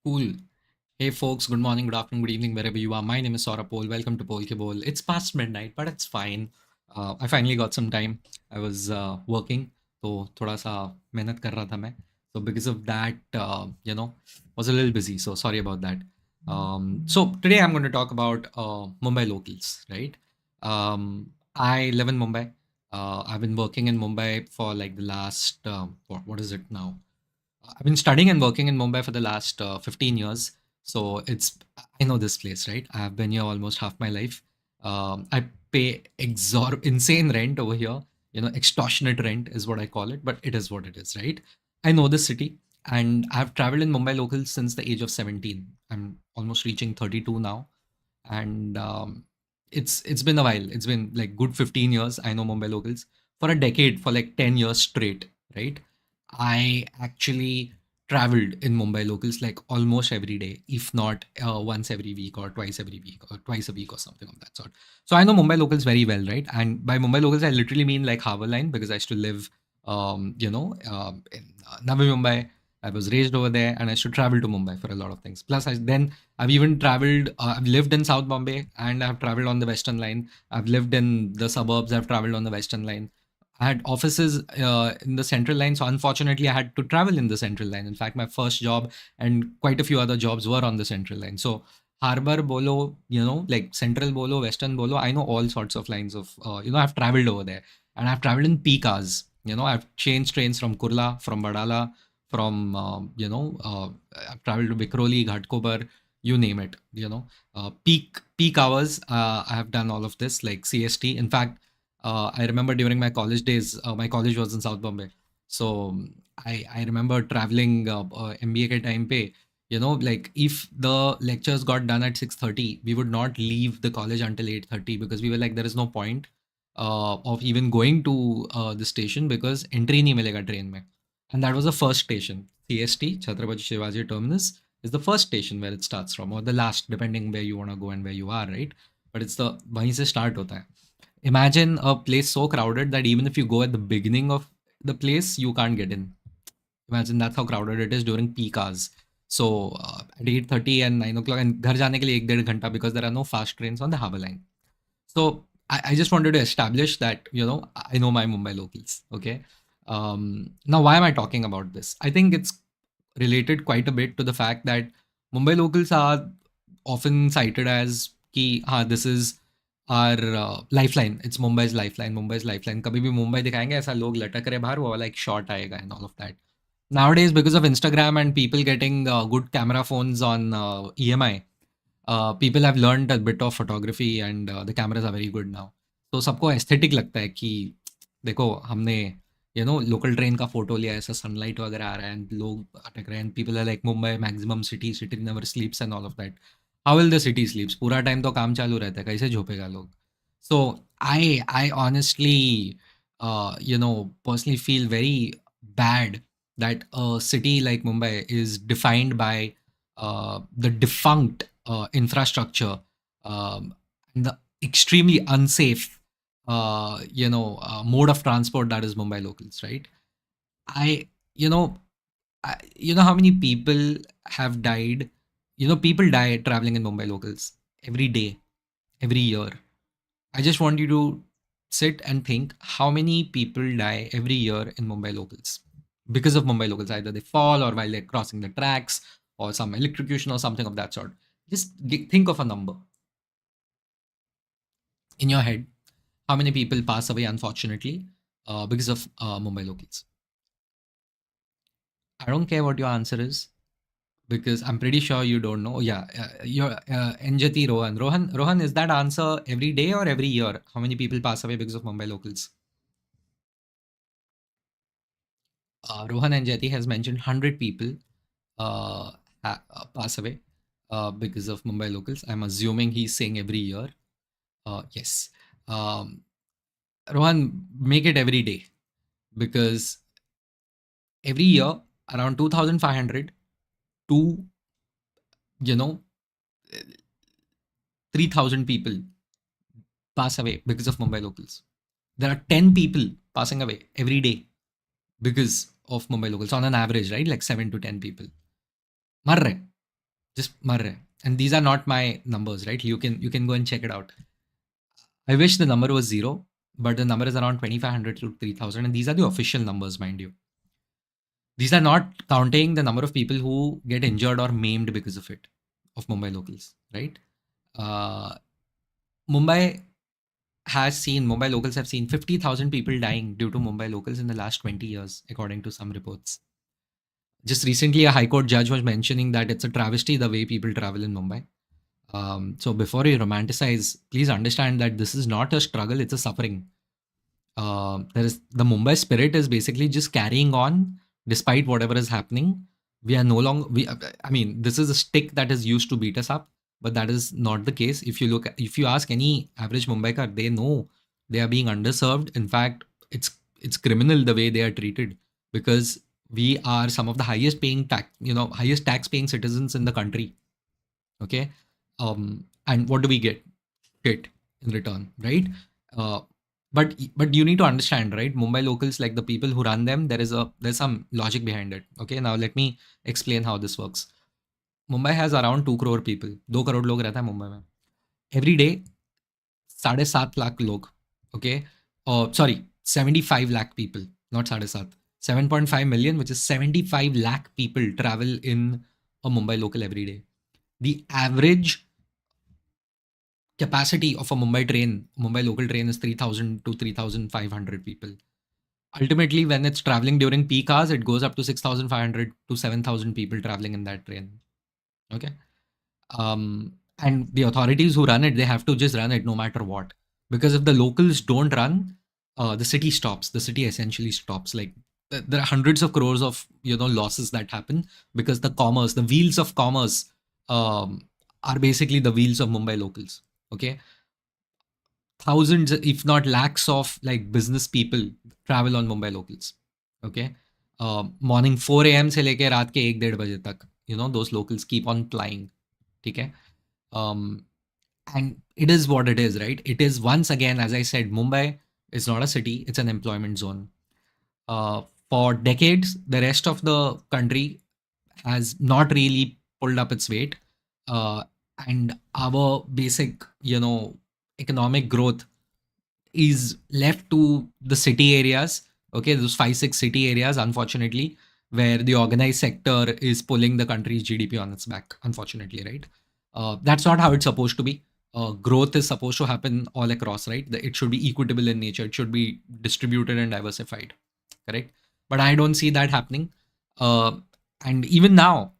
Cool. Hey folks, good morning, good afternoon, good evening, wherever you are. My name is Saurabh Pol. Welcome to Pol Ke Bol. It's past midnight, but it's fine. I finally got some time. I was working, तो थोड़ा सा मेहनत कर रहा था मैं. So because of that, was a little busy. So sorry about that. So today I'm going to talk about Mumbai locals, right? I live in Mumbai. I've been working in Mumbai for like the last what is it now? I've been studying and working in Mumbai for the last 15 years. So I know this place, right? I've been here almost half my life. I pay insane rent over here. Extortionate rent is what I call it, but it is what it is, right? I know this city and I've traveled in Mumbai locals since the age of 17. I'm almost reaching 32 now. And it's been a while. It's been like good 15 years. I know Mumbai locals for a decade, for like 10 years straight, right? I actually traveled in Mumbai locals like almost every day, if not once every week or twice every week or twice a week or something of that sort. So I know Mumbai locals very well, right? And by Mumbai locals, I literally mean like Harbour Line because I used to live, in Navi Mumbai. I was raised over there and I used to travel to Mumbai for a lot of things. Plus, I've even traveled, I've lived in South Bombay and I've traveled on the Western Line. I've lived in the suburbs, I've traveled on the Western Line. I had offices in the Central Line, so unfortunately, I had to travel in the Central Line. In fact, my first job and quite a few other jobs were on the Central Line. So Harbor Bolo, like Central Bolo, Western Bolo, I know all sorts of lines of, I've traveled over there and I've traveled in peak hours. I've changed trains from Kurla, from Badala, from, I've traveled to Bikroli, Ghatkopar, you name it, peak hours. I have done all of this like CST. In fact, I remember during my college days, my college was in South Bombay. So I remember traveling MBA ke time pe, like if the lectures got done at 6:30, we would not leave the college until 8:30 because we were like, there is no point of even going to the station because entry nahi milega train mein. And that was the first station. CST, Chhatrapati Shivaji Terminus, is the first station where it starts from, or the last, depending where you want to go and where you are, right? But it's the wahin se start hota hai. Imagine a place so crowded that even if you go at the beginning of the place, you can't get in. Imagine that's how crowded it is during peak hours. So at 8:30 and 9 o'clock, and घर जाने के लिए 1-1.5 घंटा because there are no fast trains on the Harbour Line. So I just wanted to establish that, I know my Mumbai locals. Okay. Now, why am I talking about this? I think it's related quite a bit to the fact that Mumbai locals are often cited as कि this is our lifeline. It's Mumbai's lifeline. Mumbai's lifeline. कभी भी मुंबई दिखाएंगे ऐसा लोग लटक रहे बाहर वो वाला एक shot आएगा and all of that. Nowadays, because of Instagram and people getting good camera phones on EMI, people have learned a bit of photography and the cameras are very good now. तो सबको aesthetic लगता है कि देखो हमने local train का photo लिया ऐसा सनलाइट वगैरह आ रहा है एंड लोग अटक रहे हैं people are like Mumbai maximum city never sleeps and all of that. How will the city sleeps? पूरा टाइम तो काम चालू रहता है, कैसे झोपेगा लोग? So I honestly personally feel very bad that a city like Mumbai is defined by the defunct infrastructure and the extremely unsafe, mode of transport that is Mumbai locals, right? I, you know, you know how many people have died? People die traveling in Mumbai locals every day, every year. I just want you to sit and think how many people die every year in Mumbai locals because of Mumbai locals. Either they fall or while they're crossing the tracks or some electrocution or something of that sort. Just think of a number in your head. How many people pass away, unfortunately, because of Mumbai locals? I don't care what your answer is because I'm pretty sure you don't know. Yeah, you're Njati Rohan. Rohan, is that answer every day or every year? How many people pass away because of Mumbai locals? Rohan Njati has mentioned 100 people pass away because of Mumbai locals. I'm assuming he's saying every year. Yes. Um, Rohan, make it every day because every year around 2,500 to, you know, 3,000 people pass away because of Mumbai locals. There are 10 people passing away every day because of Mumbai locals on an average, right? Like 7 to 10 people. मर रहे just मर रहे हैं. And these are not my numbers, right? You can go and check it out. I wish the number was zero, but the number is around 2,500 to 3,000, and these are the official numbers, mind you. These are not counting the number of people who get injured or maimed because of it, of Mumbai locals, right? Uh, Mumbai Mumbai locals have seen 50,000 people dying due to Mumbai locals in the last 20 years, according to some reports. Just recently, a High Court judge was mentioning that it's a travesty the way people travel in Mumbai. So before you romanticize, please understand that this is not a struggle, it's a suffering. There is the Mumbai spirit is basically just carrying on despite whatever is happening. We are no longer I mean, this is a stick that is used to beat us up, but that is not the case. If you ask any average Mumbaikar, they know they are being underserved. In fact, it's criminal the way they are treated, because we are some of the highest tax paying citizens in the country. Okay. And what do we get? Shit in return, right? Uh, but you need to understand, right? Mumbai locals, like the people who run them, there's some logic behind it. Okay, now let me explain how this works. Mumbai has around 2 crore people. 2 crore लोग रहता है मुंबई में. Every day 7.5 lakh लोग. Okay, sorry, 75 lakh people, not 7.5. 7.5 million, which is 75 lakh people travel in a Mumbai local every day. The average capacity of a Mumbai local train is 3,000 to 3,500 people. Ultimately, when it's traveling during peak hours, it goes up to 6,500 to 7,000 people traveling in that train. Okay. And the authorities who run it, they have to just run it no matter what. Because if the locals don't run, the city stops. The city essentially stops. Like there are hundreds of crores of losses that happen because the wheels of commerce are basically the wheels of Mumbai locals. Okay, thousands, if not lakhs, of like business people travel on Mumbai locals. Okay, morning 4 a.m. से लेके रात के 1-1:30 बजे तक, those locals keep on plying. ठीक है. And it is what it is, right? It is, once again, as I said, Mumbai is not a city, it's an employment zone. For decades, the rest of the country has not really pulled up its weight. And our basic, economic growth is left to the city areas. Okay, those 5-6 city areas, unfortunately, where the organized sector is pulling the country's GDP on its back, unfortunately, right? That's not how it's supposed to be. Growth is supposed to happen all across, right? It should be equitable in nature. It should be distributed and diversified, correct? But I don't see that happening. And even now,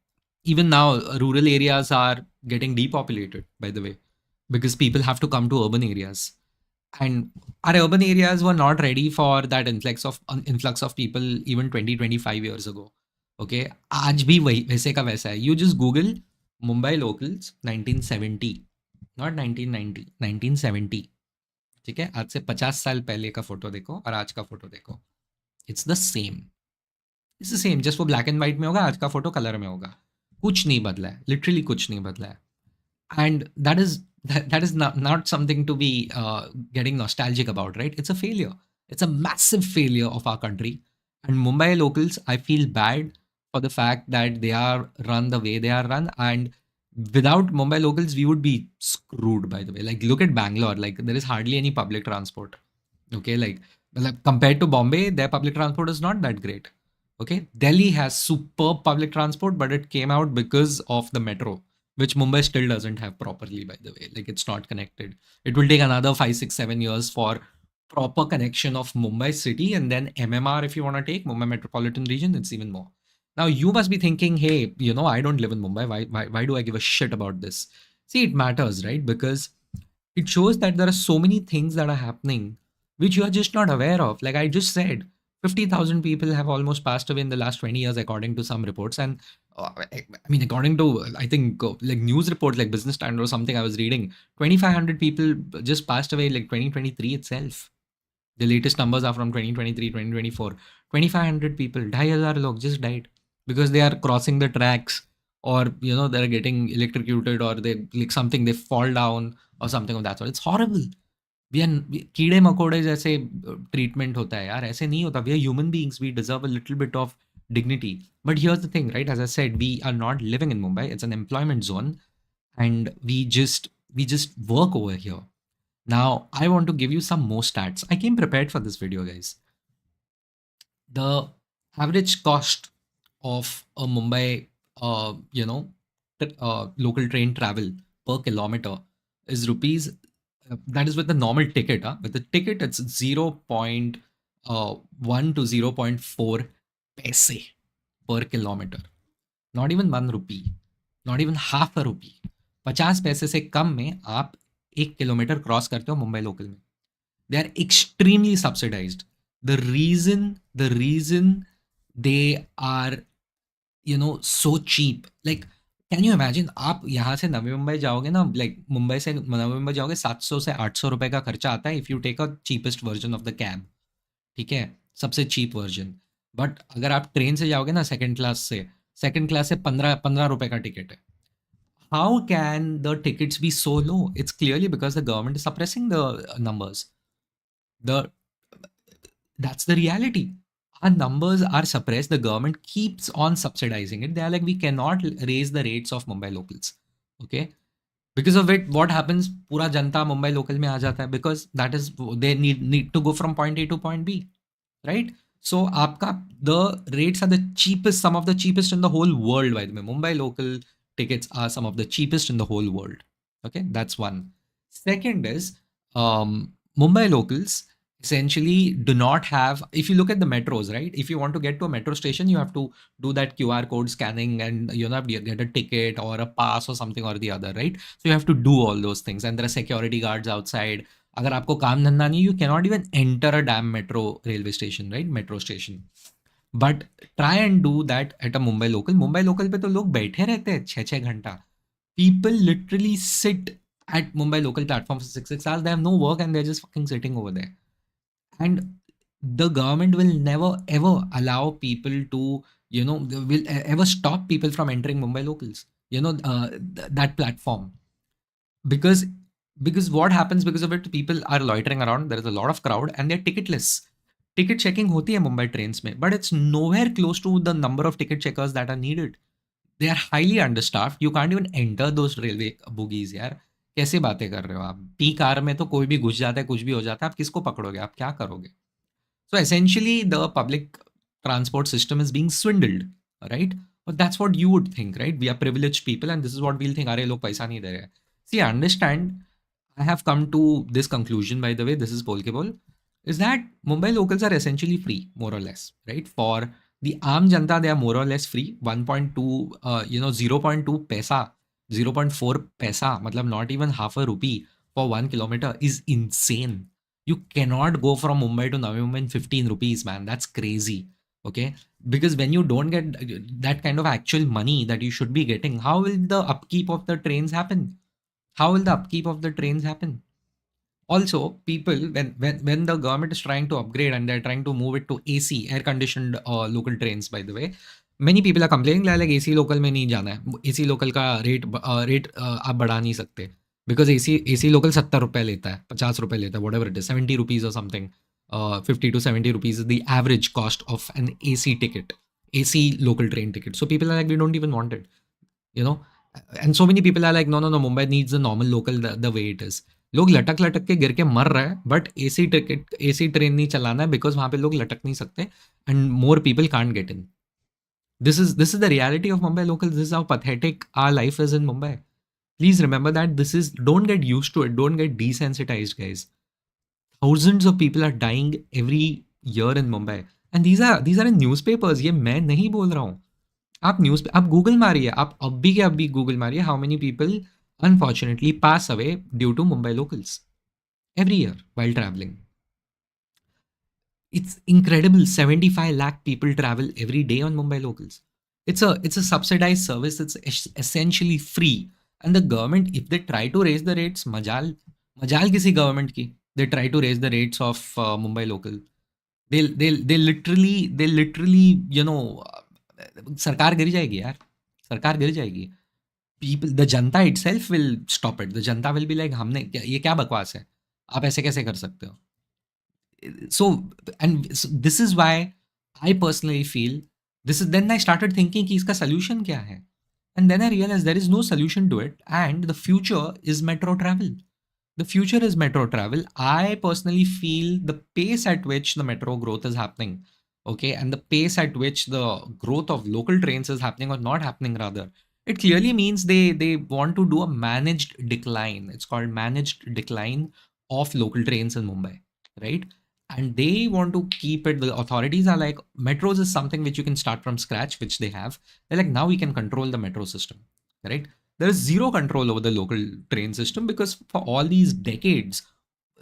rural areas are getting depopulated, by the way, because people have to come to urban areas. And our urban areas were not ready for that influx of people even 20-25 years ago. Okay, आज भी वैसे का वैसा है. You just Google Mumbai locals 1970, not 1990, 1970. ठीक है, आज से 50 साल पहले का फोटो देखो और आज का फोटो देखो. It's the same. It's the same. Just वो black and white में होगा, आज का फोटो कलर में होगा. कुछ नहीं बदला है, लिटरली कुछ नहीं बदला है. And that is not something to be getting nostalgic about, right? It's a failure. It's a massive failure of our country. And Mumbai locals, I feel bad for the fact that they are run the way they are run. And without Mumbai locals, we would be screwed, by the way. Like, look at Bangalore. Like, there is hardly any public transport. Okay, like compared to Bombay, their public transport is not that great. Okay, Delhi has superb public transport, but it came out because of the metro, which Mumbai still doesn't have properly, by the way. Like, it's not connected. It will take another 5, 6, 7 years for proper connection of Mumbai city, and then MMR, if you want to take Mumbai metropolitan region, it's even more. Now you must be thinking, hey, I don't live in Mumbai. Why do I give a shit about this? See, it matters, right? Because it shows that there are so many things that are happening which you are just not aware of. Like I just said, 50,000 people have almost passed away in the last 20 years, according to some reports. And I mean, according to, I think, like news report, like Business Standard or something I was reading, 2,500 people just passed away, like 2023 itself. The latest numbers are from 2023, 2024. 2,500 people, 2,500 log just died because they are crossing the tracks, or they're getting electrocuted, or they fall down or something of that sort. It's horrible. कीड़े मकोड़े जैसे treatment होता है यार, ऐसे नहीं होता. We are human beings, we deserve a little bit of dignity. But here's the thing, right? As I said, we are not living in Mumbai. It's an employment zone, and we just work over here. Now, I want to give you some more stats. I came prepared for this video, guys. The average cost of a Mumbai, local train travel per kilometer is rupees. That is with the normal ticket. With the ticket, it's 0.1 to 0.4 paise per kilometer. Not even 1 rupee, not even half a rupee. 50 पैसे से कम में आप 1 kilometre cross करते हो Mumbai local में. They are extremely subsidized. The reason they are so cheap. Like, can you imagine, आप यहाँ से नवी मुंबई जाओगे ना, लाइक मुंबई से नवी मुंबई जाओगे, 700 से 800 रुपए का खर्चा आता है if you take a cheapest version of the cab. ठीक है, सबसे चीप वर्जन. बट अगर आप ट्रेन से जाओगे ना, सेकंड क्लास से 15 रुपए का टिकट है. How can the tickets be so low? It's clearly because the government is suppressing the numbers. The That's the reality. Our numbers are suppressed. The government keeps on subsidizing it. They are like, we cannot raise the rates of Mumbai locals. Okay, because of it, what happens? Pura janta Mumbai local mein aa jata hai, because that is, they need to go from point A to point B, right? So aapka, the rates are the cheapest, some of the cheapest in the whole world. By the way, Mumbai local tickets are some of the cheapest in the whole world. Okay, that's one. Second is, Mumbai locals essentially do not have, if you look at the metros, right? If you want to get to a metro station, you have to do that QR code scanning, and get a ticket or a pass or something or the other, right? So you have to do all those things, and there are security guards outside. अगर आपको काम धंधा नहीं, you cannot even enter a damn metro railway station, right? Metro station. But try and do that at a Mumbai local. Mumbai local पे तो लोग बैठे रहते हैं 6-6 घंटा. People literally sit at Mumbai local platform for 6 hours. They have no work and they're just fucking sitting over there. And the government will never ever allow people to, will ever stop people from entering Mumbai locals, that platform. Because what happens because of it, people are loitering around, there is a lot of crowd, and they're ticketless. Ticket checking hoti hai Mumbai trains mein, but it's nowhere close to the number of ticket checkers that are needed. They are highly understaffed. You can't even enter those railway bogies, यार. कैसे बातें कर रहे हो आप? Peak hour में तो कोई भी घुस जाता है, कुछ भी हो जाता है, आप किसको पकड़ोगे? आप क्या करोगे? So essentially, the public transport system is being swindled, right? But that's what you would think, right? We are privileged people, and this is what we'll think. अरे लोग पैसा नहीं दे रहे हैं. See, I understand. I have come to this conclusion, by the way, this is Polkebol, is that Mumbai locals are essentially free, more or less, right? For the Aam Janta, they are more or less free. 1.2, 0.2 paisa, 0.4 paisa, matlab not even half a rupee for 1 kilometer is insane. You cannot go from Mumbai to Navi Mumbai in 15 rupees, man. That's crazy. Okay. Because when you don't get that kind of actual money that you should be getting, how will the upkeep of the trains happen? How will the upkeep of the trains happen? Also, people, when the government is trying to upgrade and they're trying to move it to AC, air conditioned local trains, by the way, many people are complaining like AC local में नहीं जाना है. AC local का rate आप बढ़ा नहीं सकते, because AC local 70 रुपए लेता है, 50 रुपए लेता है, whatever it is, 70 rupees or something. 50 to 70 rupees is the average cost of an AC ticket, AC local train ticket. So people are like, we don't even want it, you know. And so many people are like, no, Mumbai needs the normal local the way it is. लोग लटक लटक के गिर के मर रहे हैं, but AC train नहीं चलाना है, बिकॉज वहां पे लोग लटक नहीं सकते, and more people can't get in. This is the reality of Mumbai locals. This is how pathetic our life is in Mumbai. Please remember that. Don't get used to it. Don't get desensitized, guys. Thousands of people are dying every year in Mumbai, and these are in newspapers. ये मैं नहीं बोल रहा हूँ. आप Google मारिए, आप अभी के अभी गूगल मारिए, how many people unfortunately pass away due to Mumbai locals every year while traveling. It's incredible. 75 lakh people travel every day on Mumbai locals. It's a subsidized service. It's essentially free. And the government, if they try to raise the rates, majal kisi government ki, they try to raise the rates of Mumbai local. They literally, सरकार गिर जाएगी यार, सरकार गिर जाएगी. People, the Janata itself will stop it. The Janata will be like, ये क्या बकवास है, आप ऐसे कैसे कर सकते हो? So this is why I personally feel This is then I started thinking कि इसका solution क्या है? And then I realized there is no solution to it, and the future is metro travel. The future is metro travel. I personally feel the pace at which the metro growth is happening, okay, and the pace at which the growth of local trains is happening or not happening, rather, it clearly means they want to do a managed decline. It's called managed decline of local trains in Mumbai, right? And they want to keep it. The authorities are like, metros is something which you can start from scratch, which they have. They're like, now we can control the metro system, right? There is zero control over the local train system because for all these decades,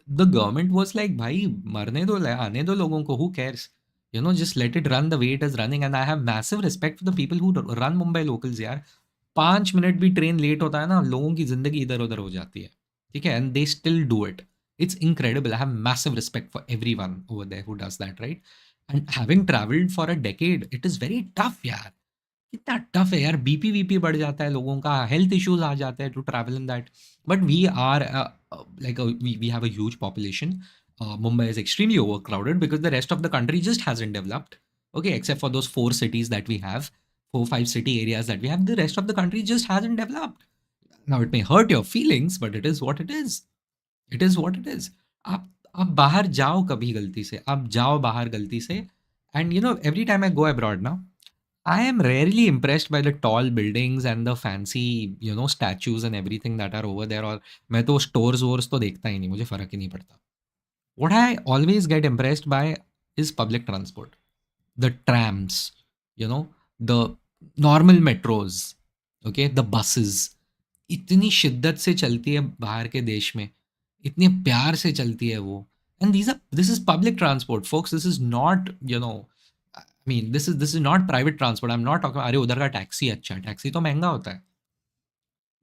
the government was like, bhai, marne do, aane do logon ko, who cares? You know, just let it run the way it is running. And I have massive respect for the people who run Mumbai locals, yaar. 5 minute भी train late होता है ना, लोगों की जिंदगी इधर उधर हो जाती है, ठीक है, and they still do it. It's incredible. I have massive respect for everyone over there who does that, right? And having traveled for a decade, it is very tough, यार. कितना टफ है यार, बीपी वीपी बढ़ जाता है लोगों का, health issues आ जाते हैं to travel in that. But we are like we have a huge population. Mumbai is extremely overcrowded because the rest of the country just hasn't developed. Okay, except for those 4 cities that we have, 4 5 city areas that we have, the rest of the country just hasn't developed. Now it may hurt your feelings, but it is what it is. It is what it is. आप बाहर जाओ कभी गलती से, आप जाओ बाहर गलती से, and you know, every time I go abroad now, I am rarely impressed by the tall buildings and the fancy, you know, statues and everything that are over there. और मैं तो stores वोर्स तो देखता ही नहीं, मुझे फर्क ही नहीं पड़ता. What I always get impressed by is public transport, the trams, you know, the normal metros, okay, the buses. इतनी शिद्दत से चलती है बाहर के देश में, इतने प्यार से चलती है वो. And this is public transport, folks. This is not, you know, I mean, this is not private transport. I'm not talking. अरे उधर का टैक्सी अच्छा, टैक्सी तो महंगा होता है.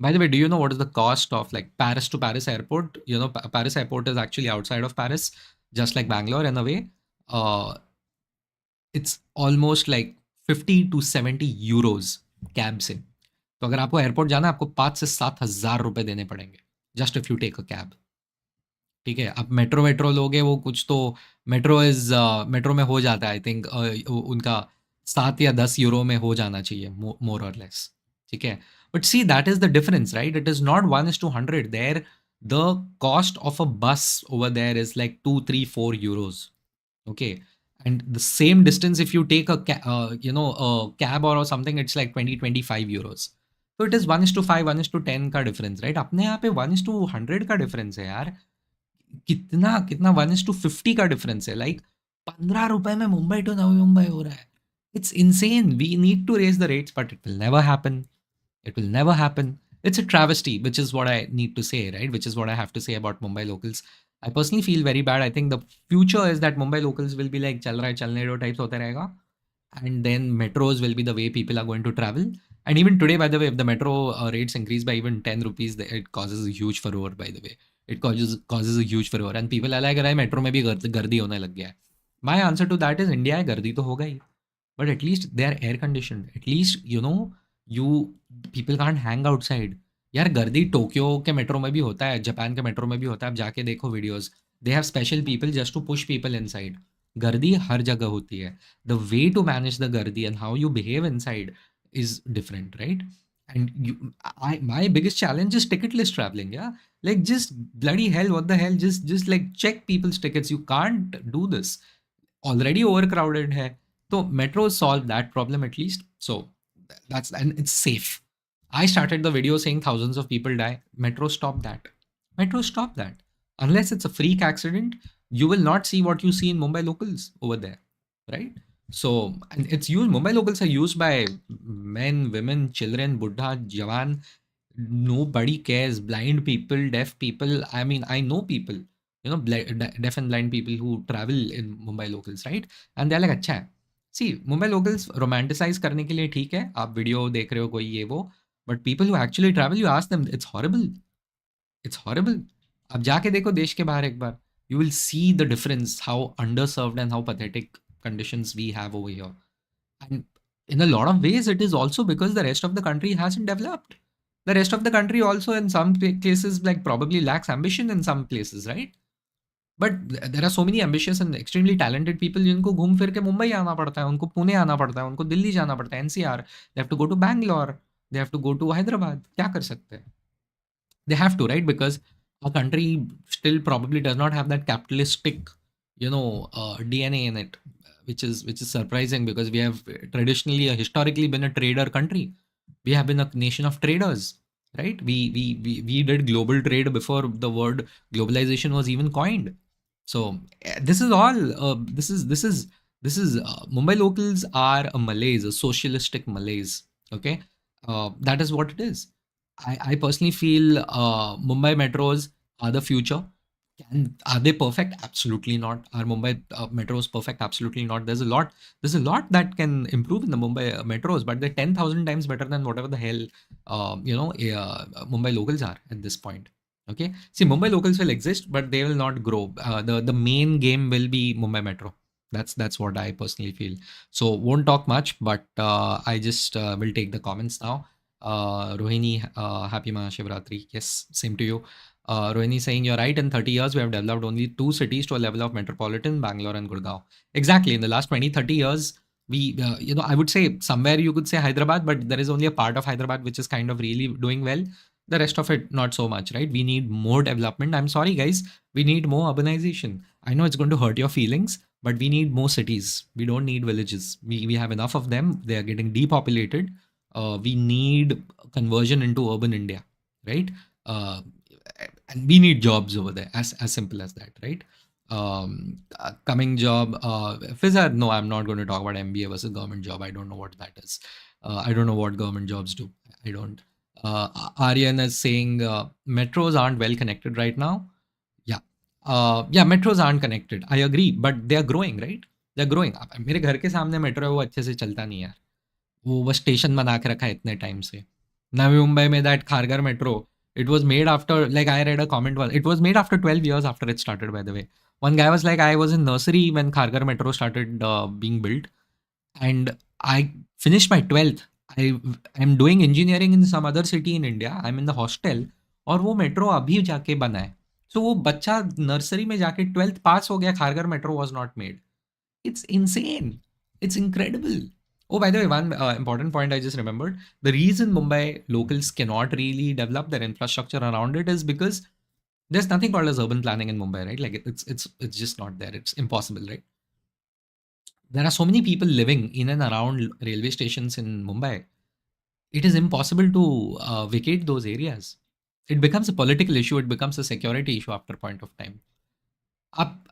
By the way, do you know what is the cost of like Paris to Paris airport? You know, Paris airport is actually outside of Paris, just like Bangalore in a way. It's almost like 50 to 70 euros cab से. तो अगर आपको airport जाना है, आपको 5 से 7 हज़ार रुपए देने पड़ेंगे just if you take a cab. ठीक है, आप मेट्रो लोगे, वो कुछ तो मेट्रो में हो जाता है, आई थिंक उनका 7 या 10 यूरो में हो जाना चाहिए, मोर और लेस. ठीक है, but see that is the difference, right? It is not 1:100. There the cost of a bus over there is like 2 3 4 euros. Okay, and the same distance if you take a cab or something, it's like 20 25 euros. So it is 1:5 1:10 का difference, right? अपने यहाँ पे 1:100 का difference है यार. कितना कितना 1:50 का डिफरेंस है. लाइक 15 रुपए में मुंबई टू नवी मुंबई हो रहा है. It's insane. We need to raise the rates, but it will never happen. It will never happen. It's a travesty, which is what I need to say, right? Which is what I have to say about Mumbai locals. I personally feel very bad. I think the future is that Mumbai locals will be like चल रहा है चलने दो types होता रहेगा, and then metros will be the way people are going to travel. And even today, by the way, if the metro rates increase by even 10 rupees, it causes a huge furore. By the way, it causes a huge furore, and people are like, अरे metro में भी गर्दी होने लग गया है. My answer to that is India है, गर्दी तो होगा ही, but at least they are air conditioned. At least, you know, people can't hang outside. यार गर्दी टोक्यो के मेट्रो में भी होता है, जापान के मेट्रो में भी होता है. आप जाके देखो videos. They have special people just to push people inside. गर्दी हर जगह होती है. The way to manage the गर्दी and how you behave inside is different, right? And my biggest challenge is ticketless traveling. Yeah, like just bloody hell, what the hell? Just like check people's tickets. You can't do this. Already overcrowded hai. So metros solve that problem at least. So and it's safe. I started the video saying thousands of people die. Metro stop that. Metro stop that. Unless it's a freak accident, you will not see what you see in Mumbai locals over there, right? So, and it's used. Mumbai locals are used by men, women, children, buddha, jawan. Nobody cares. Blind people, deaf people. I mean, I know people, you know, deaf and blind people who travel in Mumbai locals, right? And they're like, अच्छा है. See, Mumbai locals romanticize करने के लिए ठीक है. आप video देख रहे हो कोई ये वो, but people who actually travel, you ask them, it's horrible. It's horrible. आप जाके देखो देश के बाहर एक बार. You will see the difference, how underserved and how pathetic conditions we have over here. And in a lot of ways, it is also because the rest of the country hasn't developed. The rest of the country also in some cases like probably lacks ambition in some places, right? But there are so many ambitious and extremely talented people जिनको घूम फिर के मुंबई आना पड़ता है, उनको पुणे आना पड़ता है, उनको दिल्ली जाना पड़ता है, NCR, they have to go to Bangalore, they have to go to Hyderabad. क्या कर सकते हैं? They have to, right? Because our country still probably does not have that capitalistic, DNA in it, which is surprising because we have traditionally, historically been a trader country. We have been a nation of traders, right? We did global trade before the word globalization was even coined. So this is all. This is Mumbai locals are a malaise, a socialistic malaise. Okay, that is what it is. I personally feel Mumbai metros are the future. Are they perfect? Absolutely not. Are Mumbai metros perfect? Absolutely not. There's a lot that can improve in the Mumbai metros, but they're 10,000 times better than whatever the hell Mumbai locals are at this point. Okay. See, Mumbai locals will exist, but they will not grow. The main game will be Mumbai metro. That's what I personally feel. So won't talk much, but I just will take the comments now. Rohini, happy Mahashivratri. Yes, same to you. Rohini saying, you're right, in 30 years, we have developed only two cities to a level of metropolitan, Bangalore and Gurgaon. Exactly. In the last 20, 30 years, I would say somewhere you could say Hyderabad, but there is only a part of Hyderabad which is kind of really doing well. The rest of it, not so much, right? We need more development. I'm sorry, guys. We need more urbanization. I know it's going to hurt your feelings, but we need more cities. We don't need villages. We have enough of them. They are getting depopulated. We need conversion into urban India, right? Uh, and we need jobs over there, as simple as that, right? Coming job, Fizar, no, I'm not going to talk about MBA versus government job. I don't know what that is. I don't know what government jobs do. I don't. Aryan is saying metros aren't well connected right now. Yeah. Yeah, metros aren't connected. I agree, but they are growing, right? They're growing. मेरे घर के सामने metro है, वो अच्छे से चलता नहीं है. वो बस स्टेशन बना के रखा है इतने टाइम से. नवी मुंबई में that Kharghar metro, it was made after, like I read a comment, it was made after 12 years after it started, by the way. One guy was like, I was in nursery when Kharghar metro started being built, and I finished my 12th. I'm doing engineering in some other city in India. I'm in the hostel, और वो metro अभी जाके बना है. So वो बच्चा nursery में जाके 12th पास हो गया, Kharghar metro was not made. It's insane. It's incredible. Oh, by the way, one important point I just remembered. The reason Mumbai locals cannot really develop their infrastructure around it is because there's nothing called as urban planning in Mumbai, right? Like it's just not there. It's impossible, right? There are so many people living in and around railway stations in Mumbai. It is impossible to vacate those areas. It becomes a political issue. It becomes a security issue after a point of time. Up,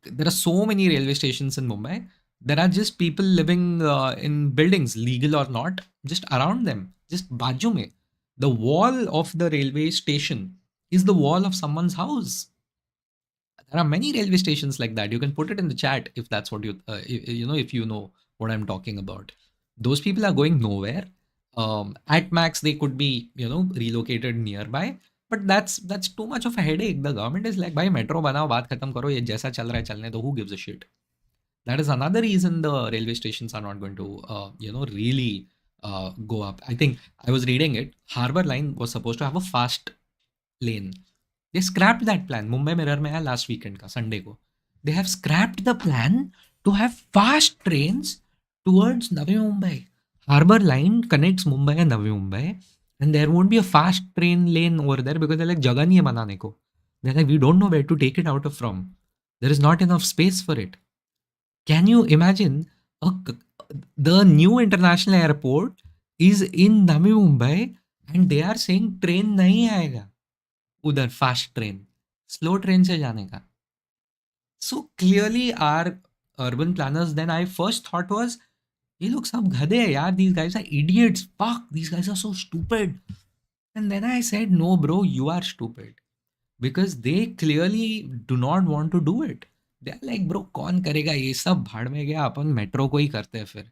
there are so many railway stations in Mumbai. There are just people living in buildings, legal or not, just around them, just bajo mein. The wall of the railway station is the wall of someone's house. There are many railway stations like that. You can put it in the chat if that's what if you know what I'm talking about. Those people are going nowhere. At max, they could be relocated nearby. But that's too much of a headache. The government is like, भाई metro बनाओ, बात खत्म करो, ये जैसा चल रहा है चलने दो. Who gives a shit? That is another reason the railway stations are not going to really go up. I think I was reading it. Harbour Line was supposed to have a fast lane. They scrapped that plan. Mumbai Mirror में है last weekend का Sunday को. They have scrapped the plan to have fast trains towards Navi Mumbai. Harbour Line connects Mumbai and Navi Mumbai, and there won't be a fast train lane over there because they're like जगह नहीं है बनाने को. They're like, we don't know where to take it out of from. There is not enough space for it. Can you imagine the new international airport is in Navi Mumbai and they are saying train नहीं आएगा उधर, fast train, slow train से जाने का. So clearly are urban planners, then I first thought was, ये लोग सब गधे हैं यार, these guys are idiots, fuck, these guys are so stupid. And then I said, no bro, you are stupid, because they clearly do not want to do it. They are like, bro, कौन करेगा ये सब, भाड़ में गया, अपन metro को ही करते हैं फिर.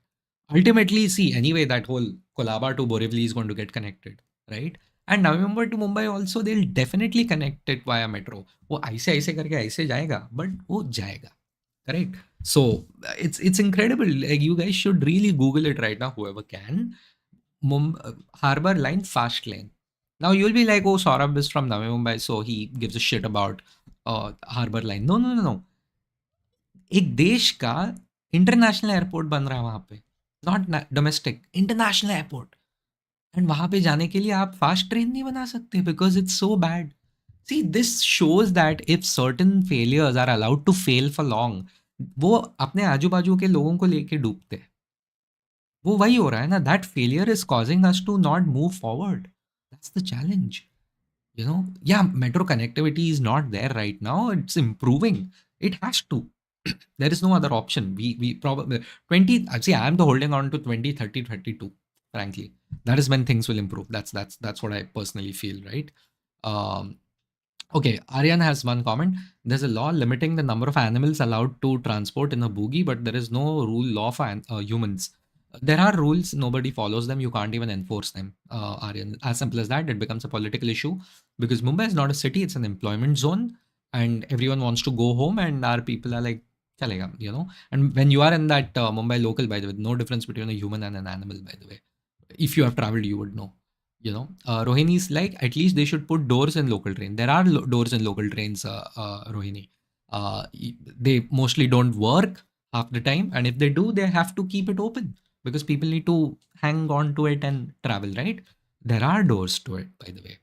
Ultimately, see, anyway, that whole Colaba to Borivali is going to get connected, right? And November to Mumbai also, they'll definitely connect it via metro. वो ऐसे ऐसे करके ऐसे जाएगा, but वो जाएगा, correct? So it's incredible. Like, you guys should really Google it right now, whoever can. Harbour Line fast lane. Now you'll be like, oh, Saurabh is from Navi Mumbai, so he gives a shit about harbour line, no no no no, एक देश का international airport बन रहा है वहां पे, not domestic, international airport. And वहां पे जाने के लिए आप फास्ट ट्रेन नहीं बना सकते because it's so bad. See this shows that if certain failures are allowed to fail for long, वो अपने आजू बाजू के लोगों को लेके डूबते हैं। वो वही हो रहा है ना, that failure is causing us to not move forward, that's the challenge. You know, yeah, metro connectivity is not there right now, it's improving, it has to. There is no other option. We probably 20, see, I am the holding on to 2030 32, frankly. That is when things will improve. That's what I personally feel, right? um Okay, Aryan has one comment. There's a law limiting the number of animals allowed to transport in a bogie, but there is no rule law for humans. There are rules, nobody follows them, you can't even enforce them. Aryan, as simple as that, it becomes a political issue because Mumbai is not a city, it's an employment zone, and everyone wants to go home, and our people are like, chalega, you know. And when you are in that Mumbai local, by the way, no difference between a human and an animal, by the way. If you have traveled, you would know. Rohini is like, at least they should put doors in local train. There are doors in local trains, Rohini. They mostly don't work half the time, and if they do, they have to keep it open because people need to hang on to it and travel, right? There are doors to it, by the way.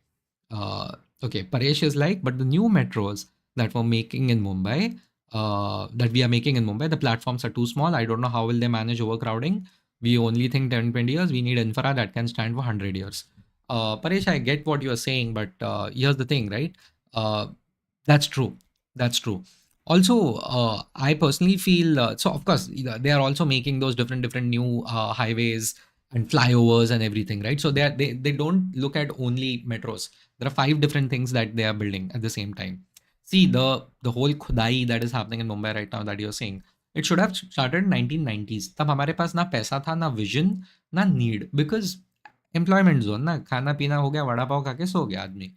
uh, okay, Paresh is like, but the new metros that we're making in Mumbai, that we are making in Mumbai, the platforms are too small. I don't know how will they manage overcrowding. We only think 10, 20 years. We need infra that can stand for 100 years. Paresh, I get what you're saying, but here's the thing, right? Uh, that's true. That's true. Also, I personally feel so. Of course, they are also making those different new highways and flyovers and everything, right? So they don't look at only metros. There are 5 different things that they are building at the same time. See, the whole khudai that is happening in Mumbai right now that you're saying, it should have started in 1990s. तब हमारे पास ना पैसा था, ना vision, ना need, because employment zone ना, खाना पीना हो गया, वड़ा पाव खा के सो गया आदमी.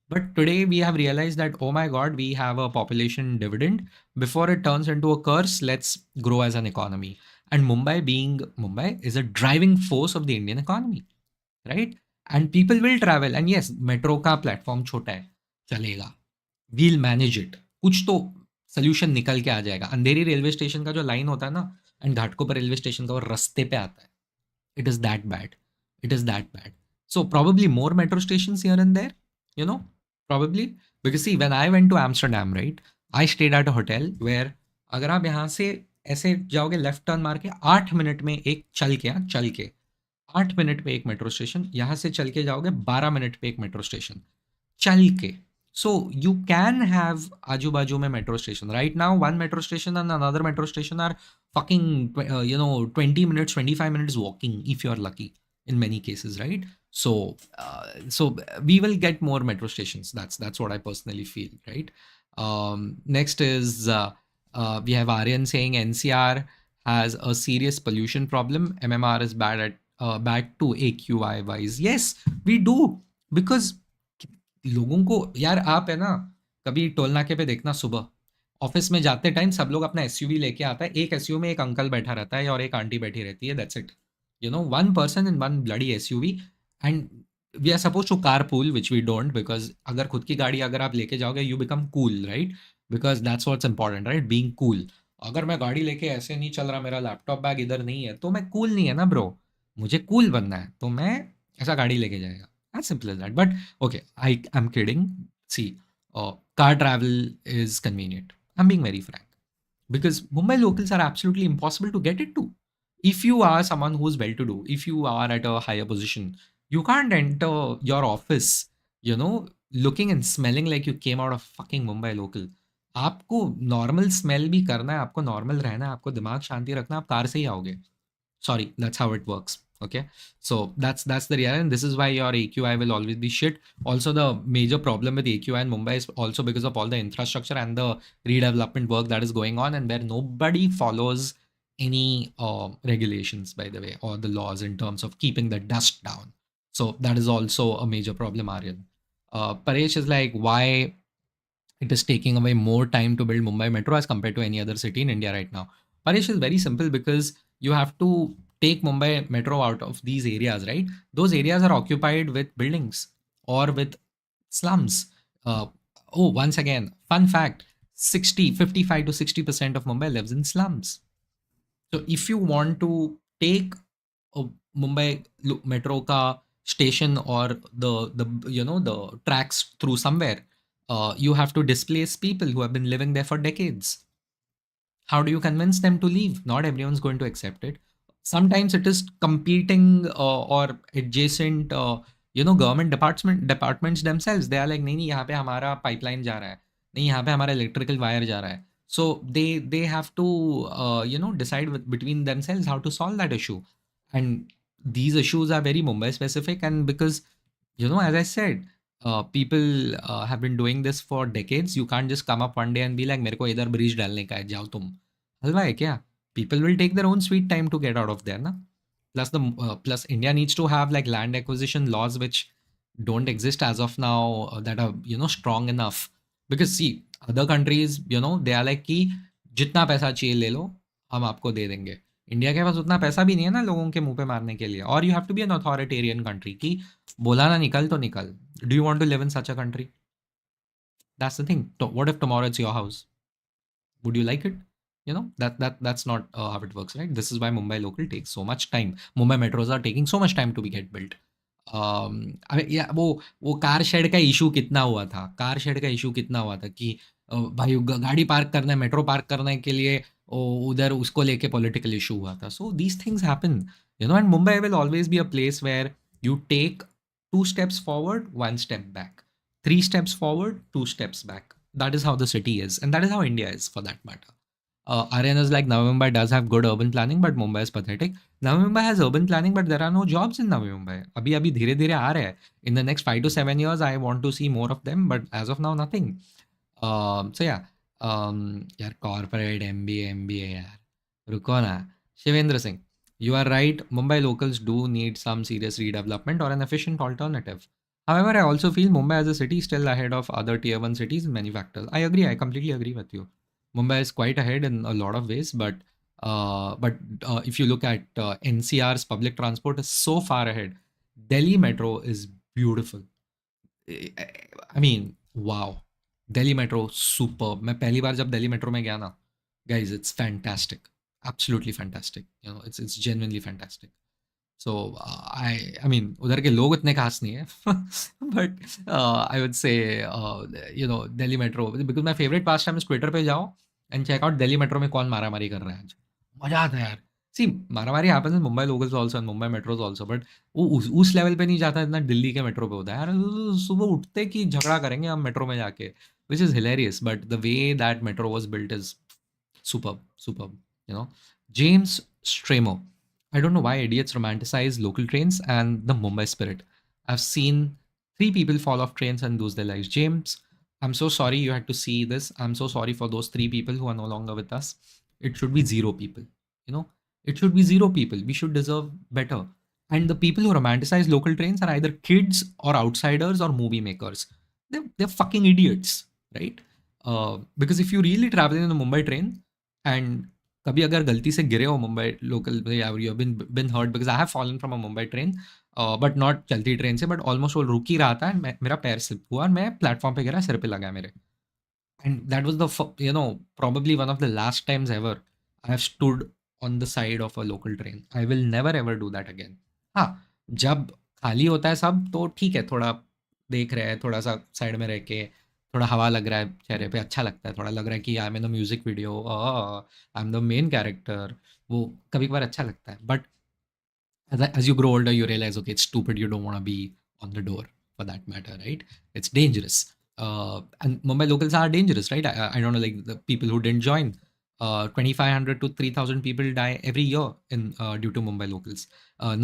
But today we have realized that, oh my god, we have a population dividend. Before it turns into a curse, let's grow as an economy. And Mumbai, being Mumbai, is a driving force of the Indian economy, right? And people will travel. And yes, metro का platform छोटा है, चलेगा. We'll manage it. कुछ तो solution निकल के आ जाएगा. अंधेरी railway station का जो लाइन होता है ना, and घाटकोपर रेलवे स्टेशन का वो रास्ते पे आता है. It is that bad. It is that bad. So probably more metro stations here and there, you know, probably. Because see, when I went to Amsterdam, right, I stayed at a hotel where अगर आप यहाँ से ऐसे जाओगे left turn मार के 8 minute में एक चल के 8 मिनट पे एक मेट्रो स्टेशन, यहाँ से चल के जाओगे 12 मिनट पे एक मेट्रो स्टेशन चल के. So you can have आजू बाजू में metro station. Right now, one metro station and another metro station are fucking 20 minutes, 25 minutes walking if you're lucky in many cases, right? So we will get more metro stations. That's what I personally feel, right? Next is we have Aryan saying NCR has a serious pollution problem. MMR is bad to AQI wise. Yes, we do, because लोगों को, यार आप है ना, कभी toll नाके पे देखना, सुबह ऑफिस में जाते टाइम सब लोग अपना एसयूवी लेके आता है, एक एसयूवी में एक अंकल बैठा रहता है और एक आंटी बैठी रहती है, that's it. One person in one bloody SUV. And we are suppose to car pool which we don't, because अगर खुद की गाड़ी अगर आप लेके जाओगे you become cool, right? Because that's what's important, right? Being cool. अगर मैं गाड़ी लेके ऐसे नहीं चल रहा, मेरा लैपटॉप बैग इधर नहीं है, तो मैं कूल नहीं है ना ब्रो. मुझे कूल बनना है तो मैं ऐसा गाड़ी लेके जाएगा. As simple as that. But okay, I'm kidding. See, car travel is convenient. I'm being very frank. Because Mumbai locals are absolutely impossible to get it to. If you are someone who's well to do, if you are at a higher position, you can't enter your office, looking and smelling like you came out of fucking Mumbai local. आपको normal smell भी करना है, आपको normal रहना है, आपको दिमाग शांति रखना, आप कार से ही आओगे. Sorry, that's how it works. Okay, so that's the reality, and this is why your AQI will always be shit. Also, the major problem with AQI in Mumbai is also because of all the infrastructure and the redevelopment work that is going on, and where nobody follows any regulations, by the way, or the laws in terms of keeping the dust down. So that is also a major problem, Aryan. Paresh is like, why it is taking away more time to build Mumbai Metro as compared to any other city in India right now? Paresh, is very simple, because you have to take Mumbai Metro out of these areas, right? Those areas are occupied with buildings or with slums. Uh, Oh, once again, fun fact, 55 to 60% of Mumbai lives in slums. So if you want to take a Mumbai metro ka station or the the tracks through somewhere, you have to displace people who have been living there for decades. How do you convince them to leave? Not everyone's going to accept it. Sometimes it is competing or adjacent government departments themselves. They are like, नहीं नहीं, यहाँ पे हमारा pipeline जा रहा है, नहीं यहाँ पे हमारा electrical wire जा रहा है. So they have to decide between themselves how to solve that issue. And these issues are very Mumbai specific, and because as I said, people have been doing this for decades. You can't just come up one day and be like, मेरे को इधर bridge डालने का है, जाओ तुम. हलवा है क्या? People will take their own sweet time to get out of there, na? Plus India needs to have like land acquisition laws which don't exist as of now, that are strong enough. Because see, other countries, they are like कि जितना पैसा चाहिए ले लो, हम आपको दे देंगे. India के पास उतना पैसा भी नहीं है ना लोगों के मुंह पे मारने के लिए. और you have to be an authoritarian country कि बोला ना निकल तो निकल. Do you want to live in such a country? That's the thing. What if tomorrow it's your house? Would you like it? That's not how it works, right? This is why Mumbai local takes so much time. Mumbai metros are taking so much time to be get built. अरे या वो car shed का issue कितना हुआ था. Car shed का issue कितना हुआ था कि भाई गाड़ी पार्क करना है, मेट्रो पार्क करने के लिए उधर उसको लेके पॉलिटिकल इशू हुआ था. So these things happen, and Mumbai will always be a place where you take 2 steps forward, 1 step back, 3 steps forward, 2 steps back. That is how the city is, and that is how India is for that matter. Aryan is like, Navi Mumbai does have good urban planning, but Mumbai is pathetic. Navi Mumbai has urban planning, but there are no jobs in Navi Mumbai. अभी धीरे धीरे आ रहे हैं. In the next 5 to 7 years, I want to see more of them, but as of now, nothing. So yeah, यार corporate MBA यार, रुको ना. Shivendra Singh, you are right. Mumbai locals do need some serious redevelopment or an efficient alternative. However, I also feel Mumbai as a city is still ahead of other tier 1 cities in many factors. I agree. I completely agree with you. Mumbai is quite ahead in a lot of ways, but if you look at NCR's public transport is so far ahead. Delhi Metro is beautiful. I mean, wow. Delhi Metro, superb. मैं पहली बार जब Delhi metro में गया ना, guys, it's fantastic. Absolutely fantastic. It's genuinely fantastic. So I mean, उधर के लोग इतने खास नहीं है, but I would say Delhi Metro, because my favorite pastime is Twitter पे जाओ and check out Delhi Metro में कौन मारामारी कर रहा है आज. मजा आता है यार. See, मारामारी happens in Mumbai locals also and Mumbai metros also, but वो उस लेवल पे नहीं जाता जितना दिल्ली के मेट्रो पे होता है यार. सुबह उठते कि झगड़ा करेंगे हम मेट्रो में जाके, which is hilarious, but the way that metro was built is superb, superb. James Stramo, I don't know why idiots romanticize local trains and the Mumbai spirit. I've seen 3 people fall off trains and lose their lives. James, I'm so sorry you had to see this. I'm so sorry for those 3 people who are no longer with us. It should be 0 people. It should be 0 people. We should deserve better. And the people who romanticize local trains are either kids or outsiders or movie makers. They're fucking idiots, right? Because if you really travel in a Mumbai train and कभी अगर गलती से गिरे हो Mumbai local, you have been hurt, because I have fallen from a Mumbai train, but not चलती train से, but almost वो रुक ही रहा था एंड मेरा पैर स्लिप हुआ और मैं प्लेटफॉर्म पे गिरा, सिर पे लगा मेरे. And that was the probably one of the last times ever I have stood on the side of a local train. I will never ever do that again. हाँ, जब खाली होता है सब तो ठीक है, थोड़ा देख रहे हैं, थोड़ा सा साइड में रह के, थोड़ा हवा लग रहा है चेहरे पे, अच्छा लगता है, थोड़ा लग रहा है कि I am in the music video, I am the main character, वो कभी कभार अच्छा लगता है. But as you grow older, you realize, okay, it's stupid. You don't want to be on the door for that matter, right? It's dangerous. And Mumbai locals are dangerous, right? I don't know, like the people who didn't join. 2,500 to 3,000 people die every year in due to Mumbai locals.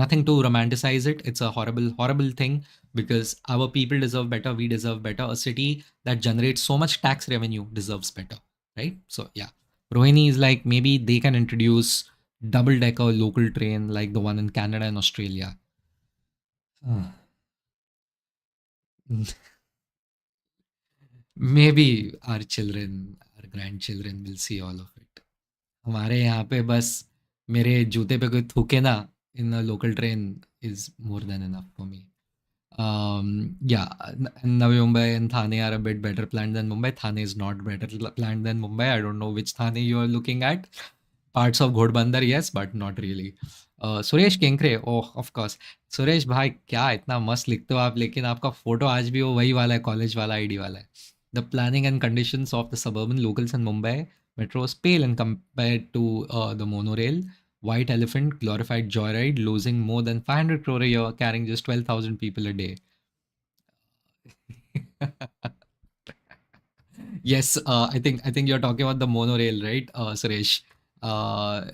Nothing to romanticize it. It's a horrible, horrible thing because our people deserve better. We deserve better. A city that generates so much tax revenue deserves better, right? So yeah, Rohini is like, maybe they can introduce double-decker local train like the one in Canada and Australia. Maybe our children, our grandchildren will see all of it. हमारे यहाँ पे बस मेरे जूते पे कोई थूके ना in a local train is more than enough for me. Yeah, Navi Mumbai and Thane are a bit better planned than Mumbai. Thane is not better planned than Mumbai. I don't know which Thane you are looking at. Parts of Ghodbandar, yes, but not really. Suresh Kenkre, oh of course. Suresh bhai, क्या इतना मस्त लिखते हो आप, लेकिन आपका photo आज भी वो वही वाला है, कॉलेज वाला आईडी वाला है। The planning and conditions of the suburban locals in Mumbai metro is pale and compared to the monorail. White Elephant, glorified joyride, losing more than 500 crore a year, carrying just 12,000 people a day. Yes, I think you're talking about the monorail, right, Suresh? Uh,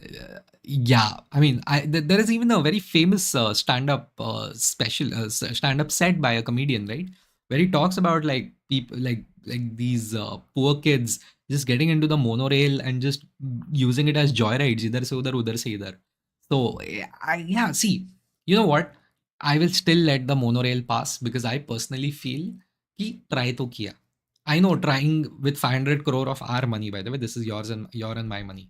yeah, I mean, there is even a very famous stand-up stand-up set by a comedian, right, where he talks about like people like these poor kids just getting into the monorail and just using it as joyrides, idhar se idhar. So yeah, see, you know what? I will still let the monorail pass because I personally feel कि try तो किया. I know trying with 500 crore of our money, by the way, this is your and my money,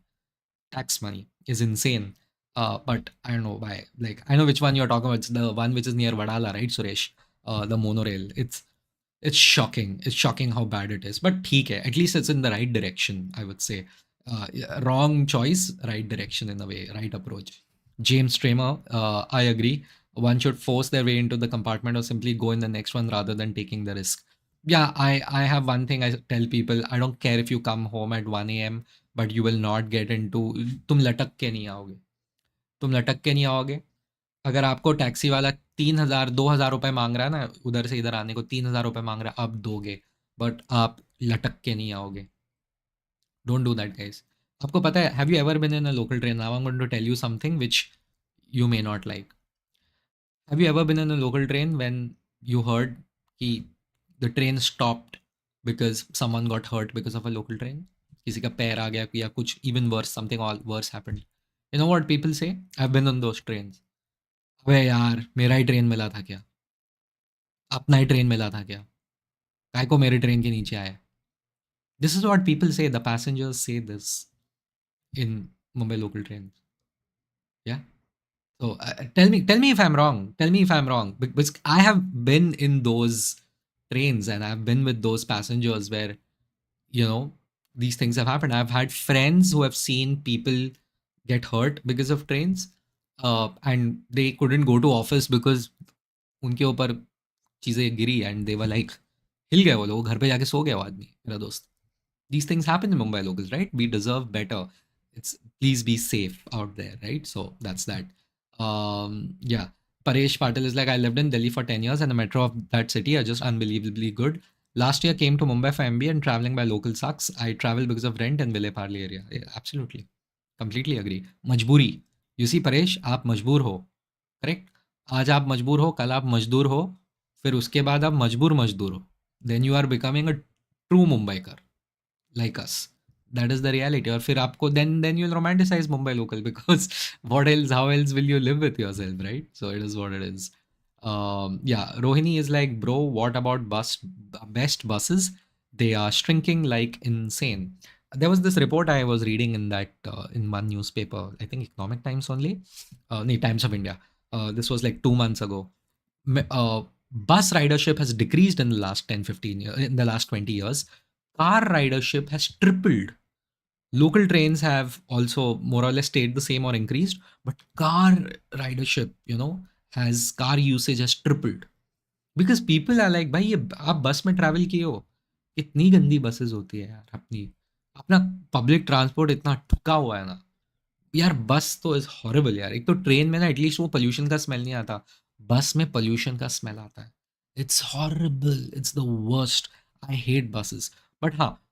tax money, is insane. But I don't know why. Like, I know which one you're talking about. It's the one which is near Vadala, right, Suresh? The monorail. It's shocking. It's shocking how bad it is. But theek hai. At least it's in the right direction, I would say. Yeah, wrong choice, right direction in a way, right approach. James Tramer, I agree. One should force their way into the compartment or simply go in the next one rather than taking the risk. Yeah, I have one thing I tell people. I don't care if you come home at 1 a.m., but you will not get into, तुम लटक के नहीं आओगे, तुम लटक के नहीं आओगे। अगर आपको टैक्सी वाला 3,000 2,000 रुपए मांग रहा है ना, उधर से इधर आने को 3,000 रुपए मांग रहा है, आप दोगे, बट आप लटक के नहीं आओगे। Don't do that guys. आपको पता है, have you ever been in a local train? Now I am going to tell you something which you may not like. Have you ever been in a local train when you heard कि the train stopped because someone got hurt because of a local train? किसी का पैर आ गया या कुछ even worse, something all worse happened. You know what people say? I've been on those trains. अबे यार, मेरा ही ट्रेन मिला था क्या? अपना ही ट्रेन मिला था क्या? काय को मेरे ट्रेन के नीचे आया? This is what people say. The passengers say this in Mumbai local trains. Yeah. So tell me if I'm wrong. Tell me if I'm wrong because I have been in those trains and I've been with those passengers where you know these things have happened. I've had friends who have seen people get hurt because of trains, and they couldn't go to office because उनके ऊपर चीज़ें गिरी and they were like हिल गए वो लोग, घर पे जाके सो गया वो आदमी, मेरा दोस्त. These things happen in Mumbai locals, right? We deserve better. It's please be safe out there, right? So that's that. Yeah. Paresh Patil is like, I lived in Delhi for 10 years and the metro of that city are just unbelievably good. Last year came to Mumbai for MBA and traveling by local sucks. I travel because of rent and Vile Parle area. Yeah, absolutely. Completely agree. मजबूरी. You see Paresh, आप मजबूर हो. Correct? आज आप मजबूर हो, कल आप मजदूर हो, फिर उसके बाद आप मजबूर हो. Then you are becoming a true Mumbaiker. Like us. That is the reality. और फिर आपको then you'll romanticize Mumbai local because what else, how else will you live with yourself, right? So it is what it is. Yeah, Rohini is like, bro, what about best buses? They are shrinking like insane. There was this report I was reading in that in one newspaper, I think Economic Times only, no, Times of India. This was like 2 months ago. Bus ridership has decreased in the last 10-15 years, in the last 20 years. Car ridership has tripled. Local trains have also more or less stayed the same or increased, but car ridership, car usage has tripled. Because people are like, भाई ये आप बस में travel किए हो, इतनी गंदी buses होती है यार, अपना पब्लिक ट्रांसपोर्ट इतना ठुका हुआ है ना यार. बस तो इज हॉरिबल यार. एक तो ट्रेन में ना एटलीस्ट वो पोल्यूशन का स्मेल नहीं आता, बस में पोल्यूशन का स्मेल आता है. It's horrible, it's the worst. I hate buses. But हाँ,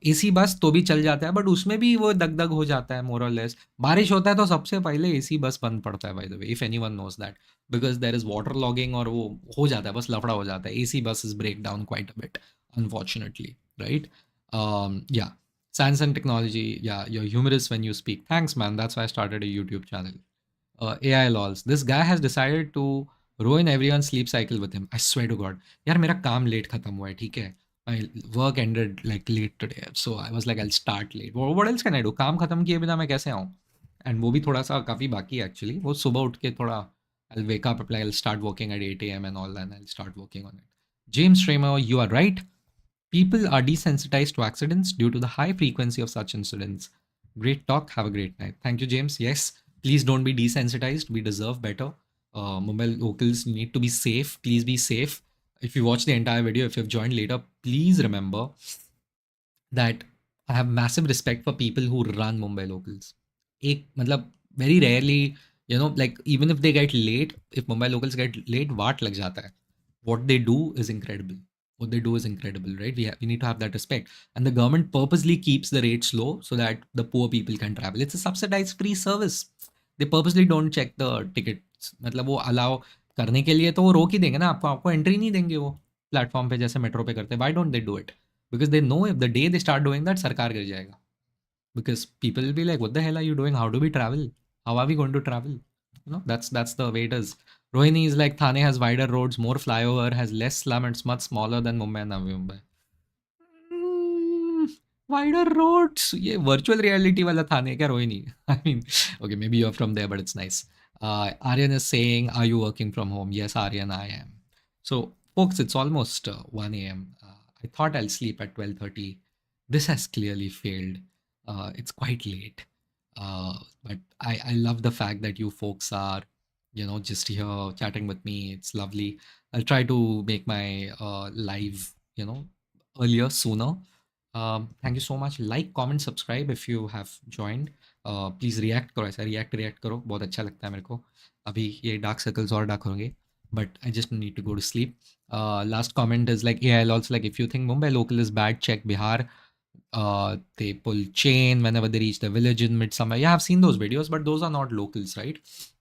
एसी बस तो भी चल जाता है, बट उसमें भी वो दग दग हो जाता है मोर और लेस. बारिश होता है तो सबसे पहले एसी बस बंद पड़ता है, by the way, if anyone knows that, because there is water logging और वो हो जाता है, बस लफड़ा हो जाता है. AC buses break down quite a bit, unfortunately, right? Yeah. Science and technology, yeah, you're humorous when you speak. Thanks, man. That's why I started a YouTube channel. AI laws. This guy has decided to ruin everyone's sleep cycle with him. I swear to God. यार मेरा काम late खत्म हुआ है, ठीक है? My work ended like late today, so I was like, I'll start late. What else can I do? काम खत्म किए बिना मैं कैसे आऊँ? And वो भी थोड़ा सा काफ़ी बाकी है actually. वो सुबह उठ के थोड़ा I'll wake up, like I'll start working at 8 a.m. and all, and I'll start working on it. James Stramer, you are right. People are desensitized to accidents due to the high frequency of such incidents. Great talk. Have a great night. Thank you, James. Yes, please don't be desensitized. We deserve better. Mumbai locals need to be safe. Please be safe. If you watch the entire video, if you've joined later, please remember that I have massive respect for people who run Mumbai locals. एक मतलब very rarely, like even if they get late, if Mumbai locals get late, वाट लग जाता है. What they do is incredible. What they do is incredible, right? We need to have that respect. And the government purposely keeps the rates low so that the poor people can travel. It's a subsidized free service. They purposely don't check the tickets. मतलब वो allow करने के लिए तो वो रोक ही देंगे ना आपको आपको एंट्री नहीं देंगे वो प्लेटफॉर्म पे जैसे मेट्रो पे करते हैं. Why don't they do it? Because they know if the day they start doing that, सरकार गिर जाएगा. Because people will be like, what the hell are you doing? How do we travel? How are we going to travel? That's the way it is. Rohini is like, Thane has wider roads, more flyover, has less slum, and it's much smaller than Mumbai and Navi Mumbai. Wider roads. ये virtual reality वाला थाने क्या Rohini? I mean, okay, maybe you're from there, but it's nice. Aryan is saying, are you working from home? Yes, Aryan, I am. So, folks, it's almost 1 a.m. I thought I'll sleep at 12:30. This has clearly failed. It's quite late. But I love the fact that you folks are, just here chatting with me. It's lovely. I'll try to make my live, earlier, sooner. Thank you so much. Like, comment, subscribe if you have joined. Please react करो ऐसा react करो बहुत अच्छा लगता है मेरे को. अभी ये डार्क सर्कल्स और डार्क होंगे but I just need to go to sleep. Last comment is like, yeah, I'll also like, if you think Mumbai local is bad, check Bihar. They pull chain whenever they reach the village in midsummer. Yeah, I've seen those videos, but those are not locals, right?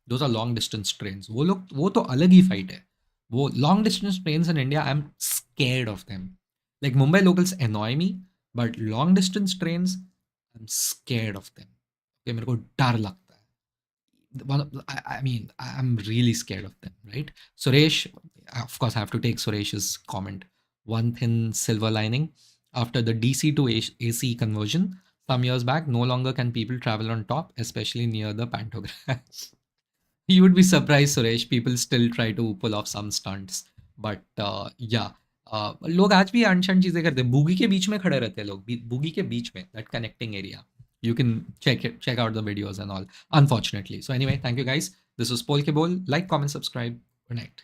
Those are long distance trains. वो तो अलग ही fight है. वो long distance trains in India, I'm scared of them. Like Mumbai locals annoy me, but long distance trains, I'm scared of them. Okay, मेरे को डर लगता है. I mean, I'm really scared of them, right? Suresh, of course, I have to take Suresh's comment. One thin silver lining. After the DC to AC conversion, some years back, no longer can people travel on top, especially near the pantographs. You would be surprised, Suresh. People still try to pull off some stunts. But yeah, लोग आज भी अनशन चीज़ें करते हैं. Boogie के बीच में खड़े रहते हैं लोग. बूगी के बीच में, that connecting area. You can check out the videos and all, unfortunately. So anyway, thank you guys. This was Polke Bowl. Like, comment, subscribe. Good night.